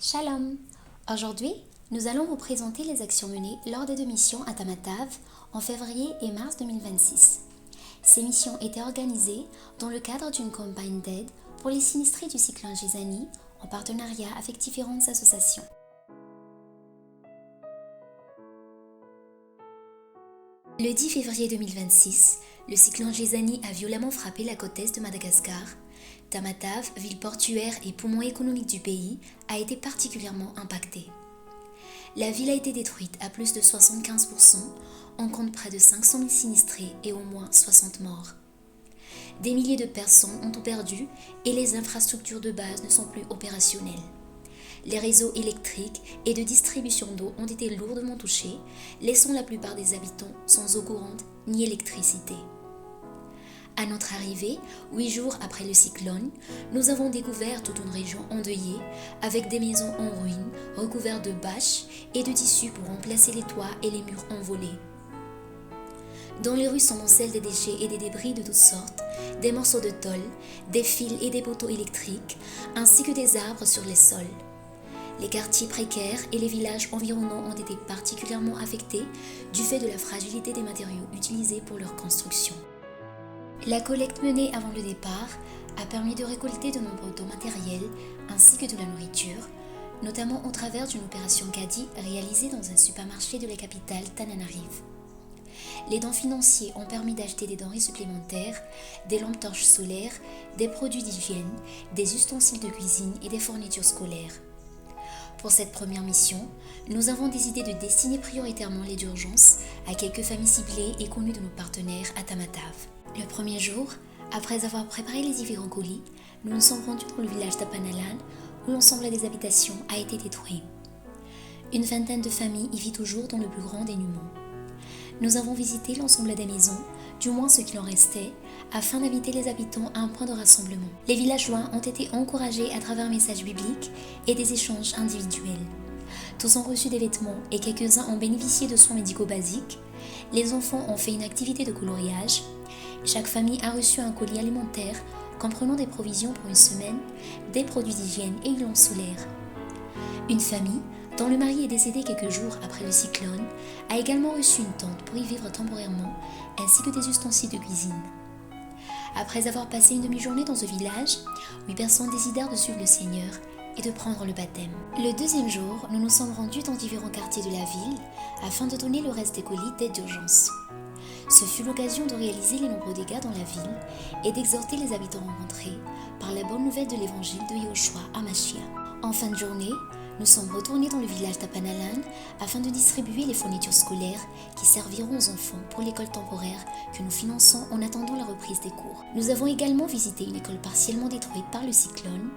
Shalom! Aujourd'hui, nous allons vous présenter les actions menées lors des deux missions à Tamatav en février et mars 2026. Ces missions étaient organisées dans le cadre d'une campagne d'aide pour les sinistrés du cyclone Gisani en partenariat avec différentes associations. Le 10 février 2026, le cyclone Gisani a violemment frappé la côte est de Madagascar. Tamatav, ville portuaire et poumon économique du pays, a été particulièrement impactée. La ville a été détruite à plus de 75%, on compte près de 500 000 sinistrés et au moins 60 morts. Des milliers de personnes ont tout perdu et les infrastructures de base ne sont plus opérationnelles. Les réseaux électriques et de distribution d'eau ont été lourdement touchés, laissant la plupart des habitants sans eau courante ni électricité. À notre arrivée, 8 jours après le cyclone, nous avons découvert toute une région endeuillée, avec des maisons en ruine, recouvertes de bâches et de tissus pour remplacer les toits et les murs envolés. Dans les rues s'amoncellent des déchets et des débris de toutes sortes, des morceaux de tôle, des fils et des poteaux électriques, ainsi que des arbres sur les sols. Les quartiers précaires et les villages environnants ont été particulièrement affectés du fait de la fragilité des matériaux utilisés pour leur construction. La collecte menée avant le départ a permis de récolter de nombreux dons matériels ainsi que de la nourriture, notamment au travers d'une opération caddie réalisée dans un supermarché de la capitale Tananarive. Les dons financiers ont permis d'acheter des denrées supplémentaires, des lampes torches solaires, des produits d'hygiène, des ustensiles de cuisine et des fournitures scolaires. Pour cette première mission, nous avons décidé de destiner prioritairement l'aide d'urgence à quelques familles ciblées et connues de nos partenaires à Tamatav. Le premier jour, après avoir préparé les différents colis, nous nous sommes rendus dans le village d'Apanalan où l'ensemble des habitations a été détruit. Une vingtaine de familles y vit toujours dans le plus grand dénuement. Nous avons visité l'ensemble des maisons, du moins ce qu'il en restait, afin d'inviter les habitants à un point de rassemblement. Les villageois ont été encouragés à travers un message biblique et des échanges individuels. Tous ont reçu des vêtements et quelques-uns ont bénéficié de soins médicaux basiques. Les enfants ont fait une activité de coloriage. Chaque famille a reçu un colis alimentaire comprenant des provisions pour une semaine, des produits d'hygiène et une lampe solaire. Une famille, dont le mari est décédé quelques jours après le cyclone, a également reçu une tente pour y vivre temporairement, ainsi que des ustensiles de cuisine. Après avoir passé une demi-journée dans ce village, 8 personnes décidèrent de suivre le Seigneur et de prendre le baptême. Le deuxième jour, nous nous sommes rendus dans différents quartiers de la ville afin de donner le reste des colis d'aide d'urgence. Ce fut l'occasion de réaliser les nombreux dégâts dans la ville et d'exhorter les habitants rencontrés par la bonne nouvelle de l'évangile de Yahushua Hamashiach. En fin de journée, nous sommes retournés dans le village d'Apanalan afin de distribuer les fournitures scolaires qui serviront aux enfants pour l'école temporaire que nous finançons en attendant la reprise des cours. Nous avons également visité une école partiellement détruite par le cyclone.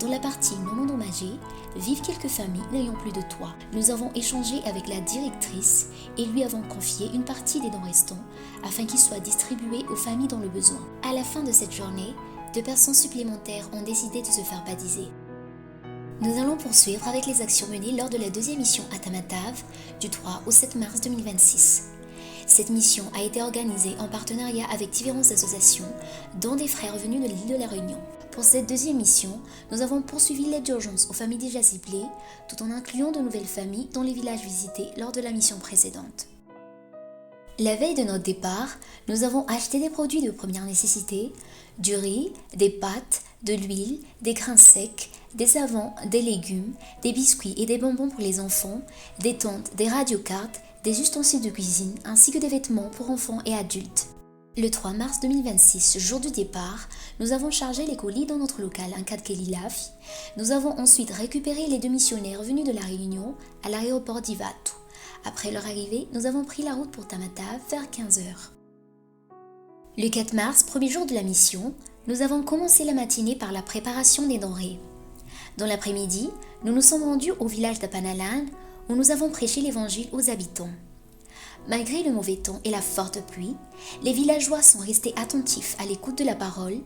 Dans la partie non endommagée, vivent quelques familles n'ayant plus de toit. Nous avons échangé avec la directrice et lui avons confié une partie des dons restants afin qu'ils soient distribués aux familles dans le besoin. À la fin de cette journée, 2 personnes supplémentaires ont décidé de se faire baptiser. Nous allons poursuivre avec les actions menées lors de la deuxième mission à Tamatav du 3 au 7 mars 2026. Cette mission a été organisée en partenariat avec différentes associations, dont des frères venus de l'île de la Réunion. Pour cette deuxième mission, nous avons poursuivi l'aide d'urgence aux familles déjà ciblées, tout en incluant de nouvelles familles dans les villages visités lors de la mission précédente. La veille de notre départ, nous avons acheté des produits de première nécessité, du riz, des pâtes, de l'huile, des grains secs, des savons, des légumes, des biscuits et des bonbons pour les enfants, des tentes, des radiocartes, des ustensiles de cuisine ainsi que des vêtements pour enfants et adultes. Le 3 mars 2026, jour du départ, nous avons chargé les colis dans notre local en Kad Kelilafi. Nous avons ensuite récupéré les 2 missionnaires venus de la Réunion à l'aéroport d'Ivatu. Après leur arrivée, nous avons pris la route pour Tamatav vers 15h. Le 4 mars, premier jour de la mission, nous avons commencé la matinée par la préparation des denrées. Dans l'après-midi, nous nous sommes rendus au village d'Apanalan où nous avons prêché l'évangile aux habitants. Malgré le mauvais temps et la forte pluie, les villageois sont restés attentifs à l'écoute de la parole.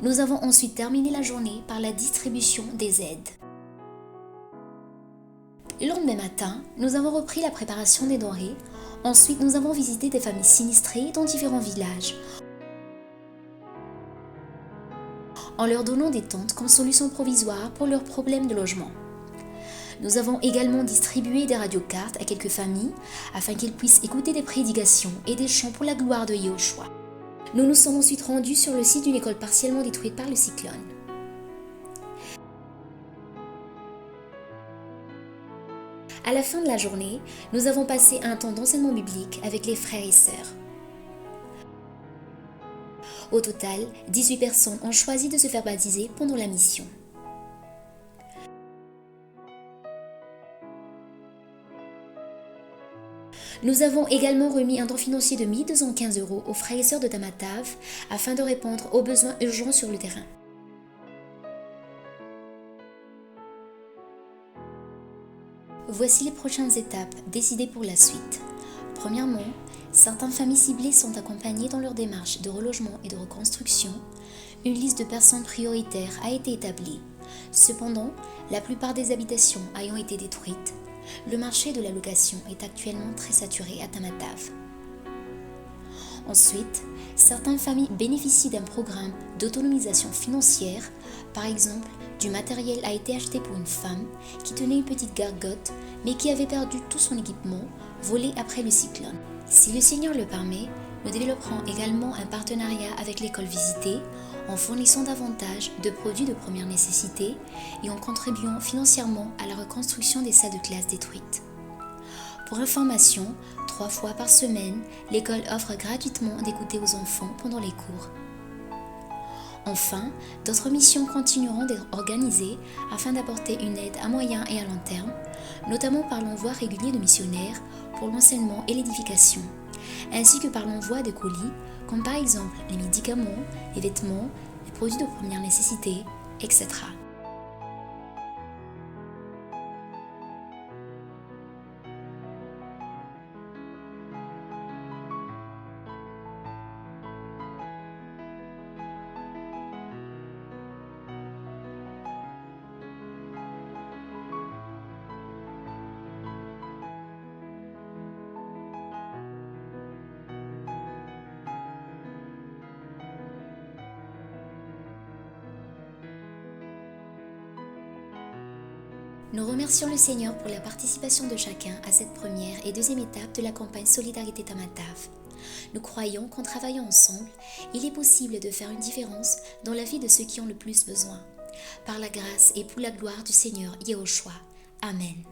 Nous avons ensuite terminé la journée par la distribution des aides. Le lendemain matin, nous avons repris la préparation des denrées. Ensuite, nous avons visité des familles sinistrées dans différents villages. en leur donnant des tentes comme solution provisoire pour leurs problèmes de logement. Nous avons également distribué des radiocartes à quelques familles afin qu'ils puissent écouter des prédications et des chants pour la gloire de Yahushua. Nous nous sommes ensuite rendus sur le site d'une école partiellement détruite par le cyclone. À la fin de la journée, nous avons passé un temps d'enseignement biblique avec les frères et sœurs. Au total, 18 personnes ont choisi de se faire baptiser pendant la mission. Nous avons également remis un don financier de 1 215 € aux frères et sœurs de Tamatav afin de répondre aux besoins urgents sur le terrain. Voici les prochaines étapes décidées pour la suite. Premièrement, certaines familles ciblées sont accompagnées dans leur démarche de relogement et de reconstruction. Une liste de personnes prioritaires a été établie. Cependant, la plupart des habitations ayant été détruites, le marché de la location est actuellement très saturé à Tamatav. Ensuite, certaines familles bénéficient d'un programme d'autonomisation financière. Par exemple, du matériel a été acheté pour une femme qui tenait une petite gargote mais qui avait perdu tout son équipement volé après le cyclone. Si le Seigneur le permet, nous développerons également un partenariat avec l'école visitée en fournissant davantage de produits de première nécessité et en contribuant financièrement à la reconstruction des salles de classe détruites. Pour information, 3 fois par semaine, l'école offre gratuitement des goûters aux enfants pendant les cours. Enfin, d'autres missions continueront d'être organisées afin d'apporter une aide à moyen et à long terme, notamment par l'envoi régulier de missionnaires pour l'enseignement et l'édification, ainsi que par l'envoi de colis, comme par exemple les médicaments, les vêtements, les produits de première nécessité, etc. Nous remercions le Seigneur pour la participation de chacun à cette première et deuxième étape de la campagne Solidarité Tamatav. Nous croyons qu'en travaillant ensemble, il est possible de faire une différence dans la vie de ceux qui ont le plus besoin. Par la grâce et pour la gloire du Seigneur Yahushua. Amen.